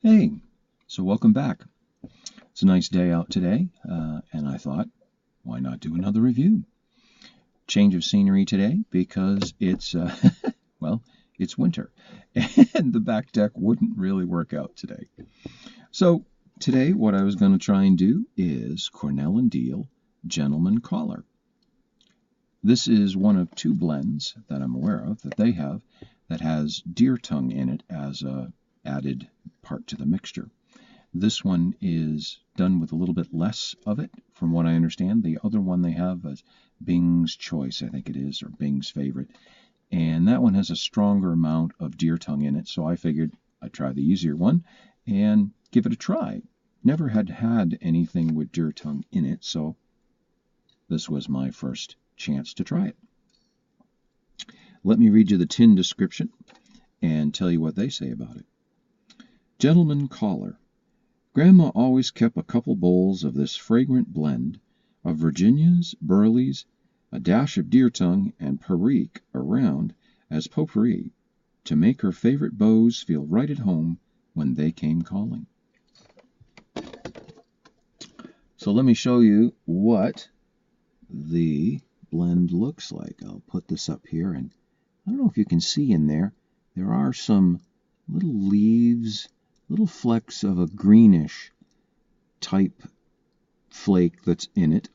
Hey, so welcome back. It's a nice day out today, and I thought, why not do another review? Change of scenery today because well, it's winter, and the back deck wouldn't really work out today. So today, what I was going to try and do is Cornell Diehl Gentleman Collar. This is one of two blends that I'm aware of that they have that has deer tongue in it as a added part to the mixture. This one is done with a little bit less of it, from what I understand. The other one they have is Bing's Choice, I think it is, or Bing's Favorite. And that one has a stronger amount of deer tongue in it, so I figured I'd try the easier one and give it a try. Never had anything with deer tongue in it, so this was my first chance to try it. Let me read you the tin description and tell you what they say about it. Gentleman Collar. Grandma always kept a couple bowls of this fragrant blend of Virginias, Burleys, a dash of deer tongue, and Perique around as potpourri to make her favorite beaux feel right at home when they came calling. So let me show you what the blend looks like. I'll put this up here, and I don't know if you can see in there, there are some little leaves, little flecks of a greenish type flake that's in it.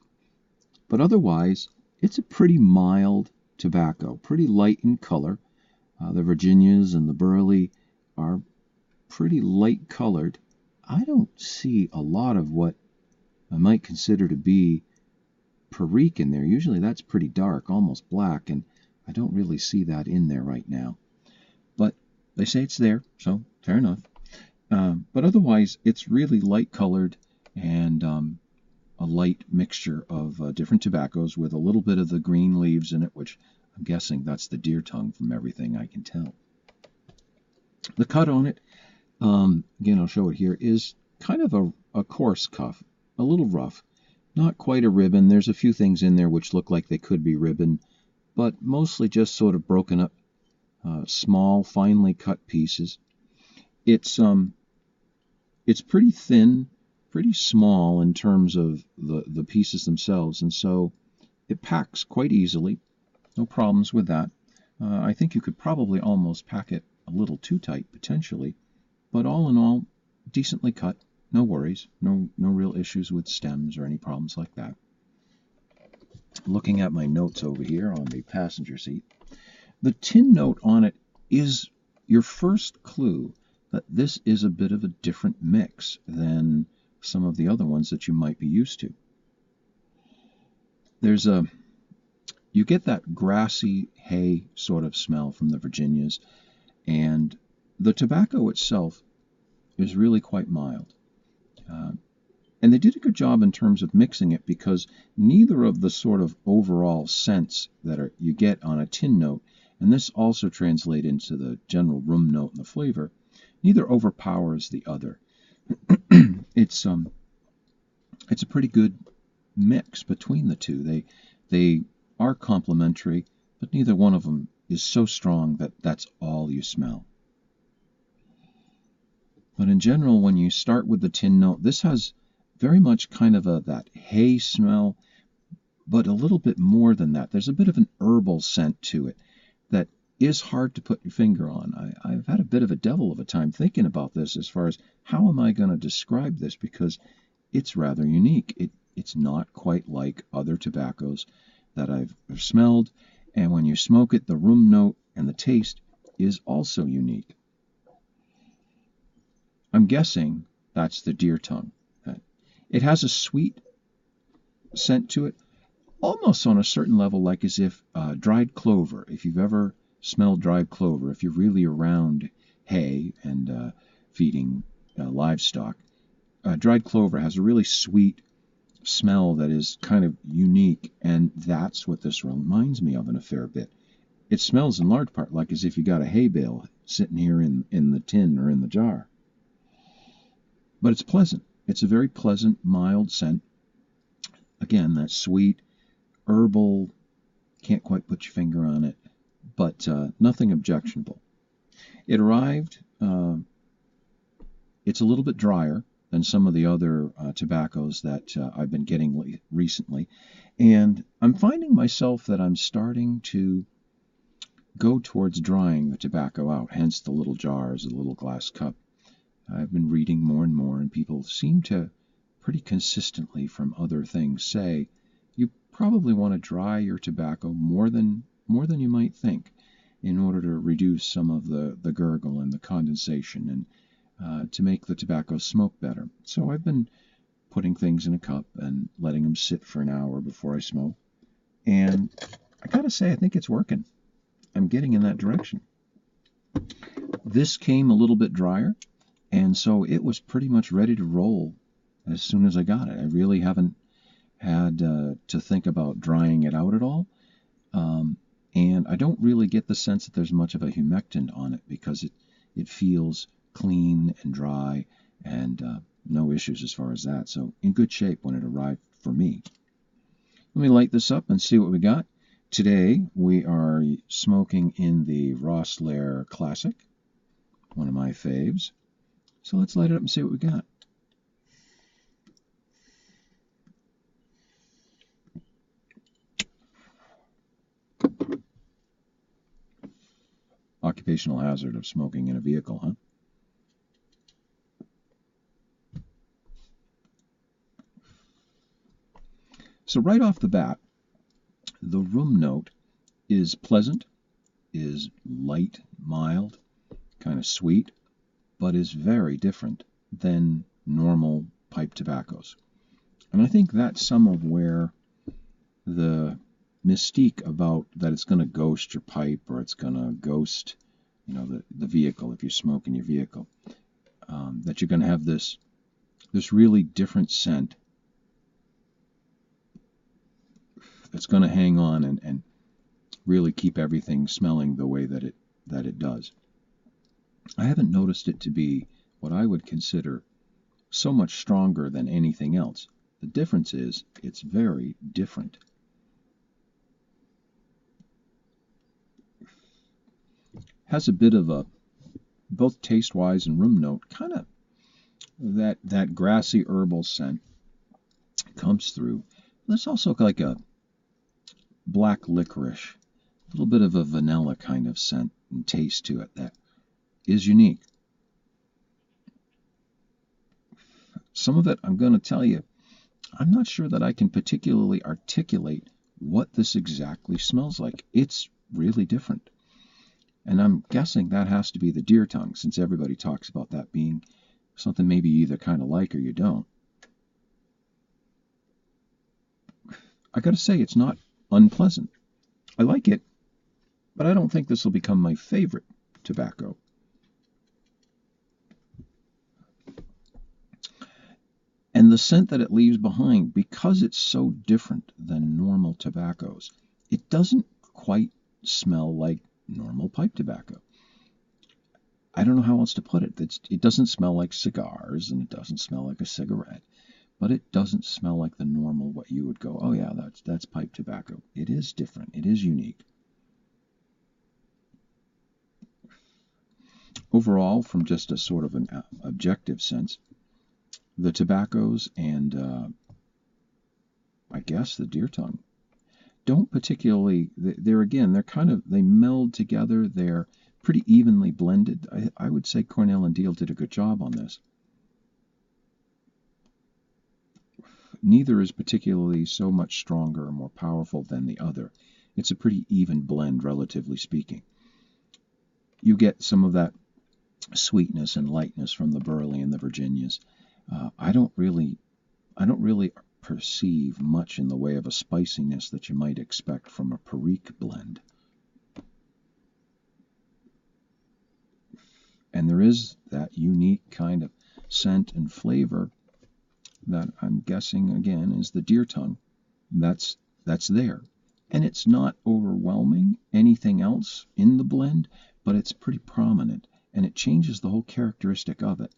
But otherwise, it's a pretty mild tobacco, pretty light in color. The Virginias and the Burley are pretty light colored. I don't see a lot of what I might consider to be Perique in there. Usually that's pretty dark, almost black, and I don't really see that in there right now. But they say it's there, so fair enough. But otherwise, it's really light colored and a light mixture of different tobaccos with a little bit of the green leaves in it, which I'm guessing that's the deer tongue from everything I can tell. The cut on it, again, I'll show it here, is kind of a coarse cuff, a little rough. Not quite a ribbon. There's a few things in there which look like they could be ribbon, but mostly just sort of broken up, small, finely cut pieces. It's pretty thin, pretty small in terms of the pieces themselves, and so it packs quite easily. No problems with that. I think you could probably almost pack it a little too tight, potentially, but all in all, decently cut. No worries. No real issues with stems or any problems like that. Looking at my notes over here on the passenger seat, the tin note on it is your first clue that this is a bit of a different mix than some of the other ones that you might be used to. You get that grassy hay sort of smell from the Virginias, and the tobacco itself is really quite mild. And they did a good job in terms of mixing it, because neither of the sort of overall scents that you get on a tin note, and this also translates into the general room note and the flavor, neither overpowers the other. It's a pretty good mix between the two. They are complementary, but neither one of them is so strong that that's all you smell. But in general, when you start with the tin note, this has very much kind of that hay smell, but a little bit more than that. There's a bit of an herbal scent to it that is hard to put your finger on. I've had a bit of a devil of a time thinking about this as far as how am I going to describe this, because it's rather unique. It's not quite like other tobaccos that I've smelled, and when you smoke it, the room note and the taste is also unique. I'm guessing that's the deer tongue. It has a sweet scent to it, almost on a certain level like as if dried clover, if you've ever smelled dried clover, if you're really around hay and feeding livestock, dried clover has a really sweet smell that is kind of unique, and that's what this reminds me of in a fair bit. It smells in large part like as if you got a hay bale sitting here in the tin or in the jar. But it's pleasant. It's a very pleasant, mild scent. Again, that sweet, herbal, can't quite put your finger on it, but nothing objectionable. It arrived It's a little bit drier than some of the other tobaccos that I've been getting recently. And I'm finding myself that I'm starting to go towards drying the tobacco out, hence the little jars, the little glass cup. I've been reading more and more, and people seem to pretty consistently from other things say you probably want to dry your tobacco more than you might think in order to reduce some of the gurgle and the condensation and to make the tobacco smoke better. So I've been putting things in a cup and letting them sit for an hour before I smoke. And I gotta say, I think it's working. I'm getting in that direction. This came a little bit drier, and so it was pretty much ready to roll as soon as I got it. I really haven't had to think about drying it out at all. And I don't really get the sense that there's much of a humectant on it because it feels clean and dry and no issues as far as that. So in good shape when it arrived for me. Let me light this up and see what we got. Today we are smoking in the Rossler Classic, one of my faves. So let's light it up and see what we got. Occupational hazard of smoking in a vehicle, huh? So right off the bat, the room note is pleasant, is light, mild, kind of sweet, but is very different than normal pipe tobaccos. And I think that's some of where the mystique about that it's going to ghost your pipe or it's going to ghost, the vehicle if you smoke in your vehicle, that you're going to have this really different scent that's going to hang on and really keep everything smelling the way that it does. I haven't noticed it to be what I would consider so much stronger than anything else. The difference is it's very different. Has a bit of a, both taste-wise and room note, kind of that grassy herbal scent comes through. There's also like a black licorice, a little bit of a vanilla kind of scent and taste to it that is unique. Some of it, I'm going to tell you, I'm not sure that I can particularly articulate what this exactly smells like. It's really different. And I'm guessing that has to be the deer tongue, since everybody talks about that being something maybe you either kind of like or you don't. I got to say, it's not unpleasant. I like it, but I don't think this will become my favorite tobacco. And the scent that it leaves behind, because it's so different than normal tobaccos, it doesn't quite smell like normal pipe tobacco. I don't know how else to put it. It doesn't smell like cigars, and it doesn't smell like a cigarette, but it doesn't smell like the normal, what you would go, oh yeah, that's pipe tobacco. It is different. It is unique. Overall, from just a sort of an objective sense, the tobaccos and I guess the deer tongue don't particularly, they meld together. They're pretty evenly blended. I would say Cornell and Diehl did a good job on this. Neither is particularly so much stronger or more powerful than the other. It's a pretty even blend, relatively speaking. You get some of that sweetness and lightness from the Burley and the Virginias. I don't really perceive much in the way of a spiciness that you might expect from a Perique blend. And there is that unique kind of scent and flavor that I'm guessing, again, is the deer tongue. That's there. And it's not overwhelming anything else in the blend, but it's pretty prominent, and it changes the whole characteristic of it.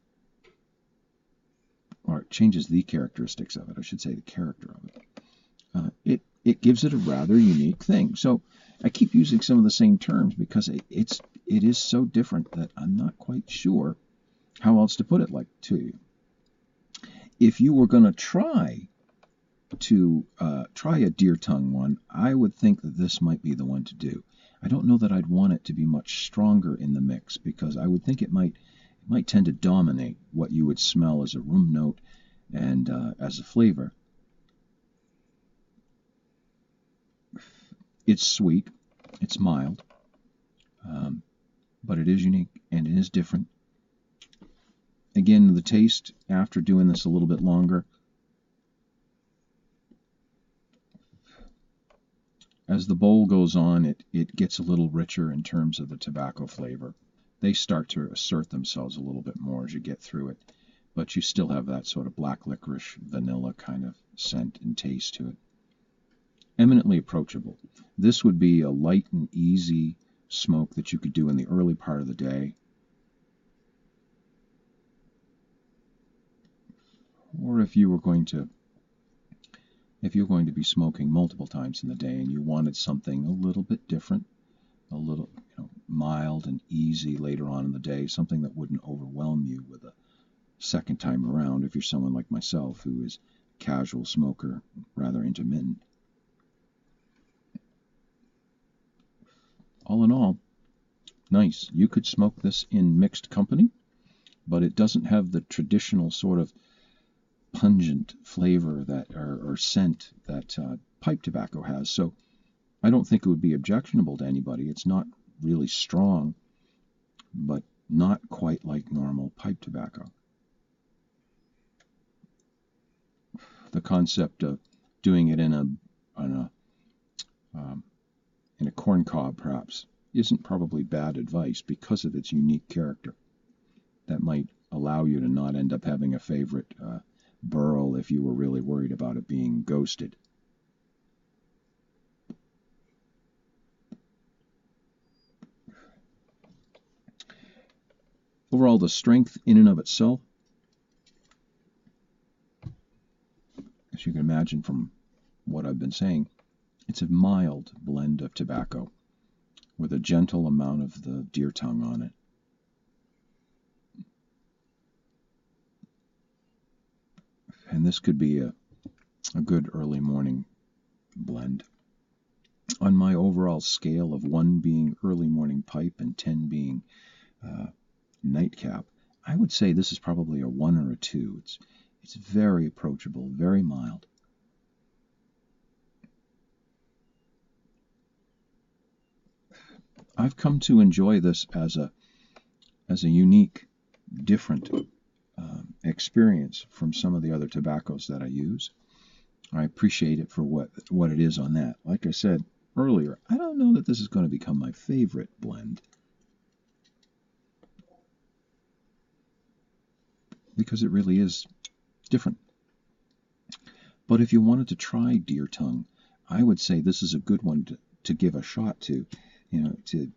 Or it changes the characteristics of it, I should say, the character of it. It gives it a rather unique thing. So I keep using some of the same terms because it is so different that I'm not quite sure how else to put it like to you? If you were going to try a deer tongue one, I would think that this might be the one to do. I don't know that I'd want it to be much stronger in the mix, because I would think it might tend to dominate what you would smell as a room note and as a flavor. It's sweet, it's mild, but it is unique and it is different. Again, the taste after doing this a little bit longer, as the bowl goes on, it gets a little richer in terms of the tobacco flavor. They start to assert themselves a little bit more as you get through it, but you still have that sort of black licorice, vanilla kind of scent and taste to it. Eminently approachable. This would be a light and easy smoke that you could do in the early part of the day, or if you were going to be smoking multiple times in the day and you wanted something a little bit different, a little mild and easy later on in the day, something that wouldn't overwhelm you with a second time around if you're someone like myself who is a casual smoker, rather intermittent. All in all, nice. You could smoke this in mixed company, but it doesn't have the traditional sort of pungent flavor that or scent that pipe tobacco has. So I don't think it would be objectionable to anybody. It's not really strong, but not quite like normal pipe tobacco. The concept of doing it in a corn cob perhaps isn't probably bad advice because of its unique character. That might allow you to not end up having a favorite burl if you were really worried about it being ghosted. Overall, the strength in and of itself, as you can imagine from what I've been saying, it's a mild blend of tobacco with a gentle amount of the deer tongue on it. And this could be a good early morning blend. On my overall scale of 1 being early morning pipe and 10 being nightcap, I would say this is probably a 1 or a 2. It's very approachable, very mild. I've come to enjoy this as a unique, different experience from some of the other tobaccos that I use. I appreciate it for what it is on that. Like I said earlier, I don't know that this is going to become my favorite blend, because it really is different. But if you wanted to try deer tongue, I would say this is a good one to give a shot to, to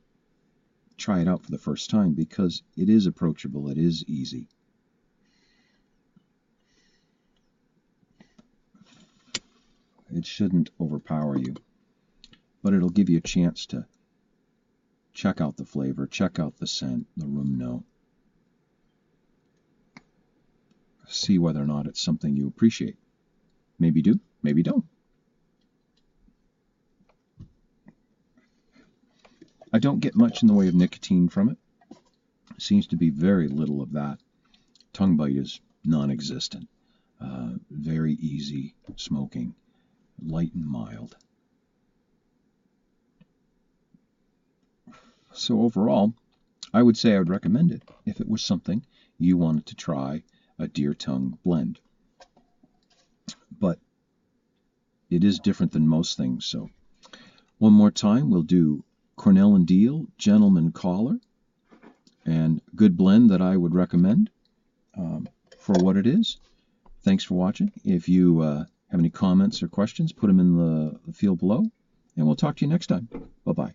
try it out for the first time, because it is approachable, it is easy. It shouldn't overpower you, but it'll give you a chance to check out the flavor, check out the scent, the room note. See whether or not it's something you appreciate. Maybe do, maybe don't. I don't get much in the way of nicotine from it. Seems to be very little of that. Tongue bite is non-existent. Very easy smoking, light and mild. So overall, I would say I would recommend it if it was something you wanted to try a deer tongue blend. But it is different than most things. So one more time, we'll do Cornell Diehl Gentleman Caller, and good blend that I would recommend for what it is. Thanks for watching. If you have any comments or questions, put them in the field below, and we'll talk to you next time. Bye-bye.